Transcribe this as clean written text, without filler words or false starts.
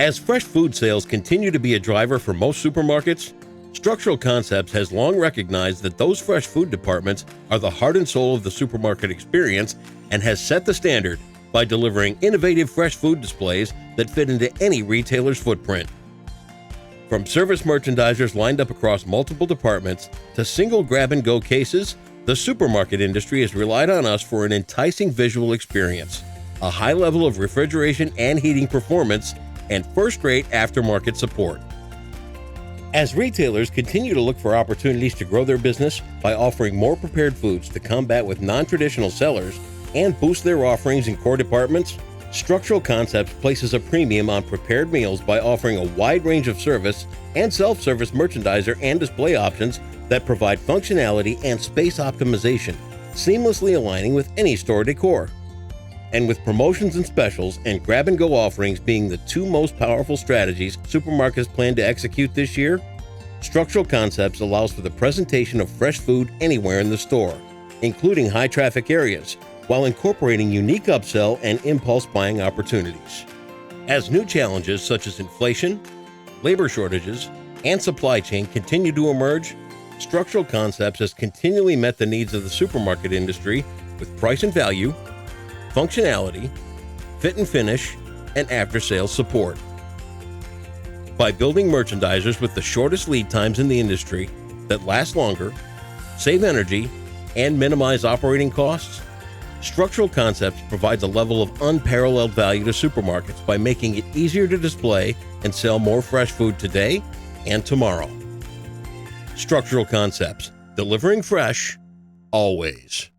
As fresh food sales continue to be a driver for most supermarkets, Structural Concepts has long recognized that those fresh food departments are the heart and soul of the supermarket experience and has set the standard by delivering innovative fresh food displays that fit into any retailer's footprint. From service merchandisers lined up across multiple departments to single grab-and-go cases, the supermarket industry has relied on us for an enticing visual experience, a high level of refrigeration and heating performance, and first-rate aftermarket support. As retailers continue to look for opportunities to grow their business by offering more prepared foods to combat with non-traditional sellers and boost their offerings in core departments, Structural Concepts places a premium on prepared meals by offering a wide range of service and self-service merchandiser and display options that provide functionality and space optimization, seamlessly aligning with any store decor. And with promotions and specials and grab-and-go offerings being the two most powerful strategies supermarkets plan to execute this year, Structural Concepts allows for the presentation of fresh food anywhere in the store, including high-traffic areas, while incorporating unique upsell and impulse buying opportunities. As new challenges such as inflation, labor shortages, and supply chain continue to emerge, Structural Concepts has continually met the needs of the supermarket industry with price and value, functionality, fit and finish, and after-sales support. By building merchandisers with the shortest lead times in the industry that last longer, save energy, and minimize operating costs, Structural Concepts provides a level of unparalleled value to supermarkets by making it easier to display and sell more fresh food today and tomorrow. Structural Concepts, delivering fresh, always.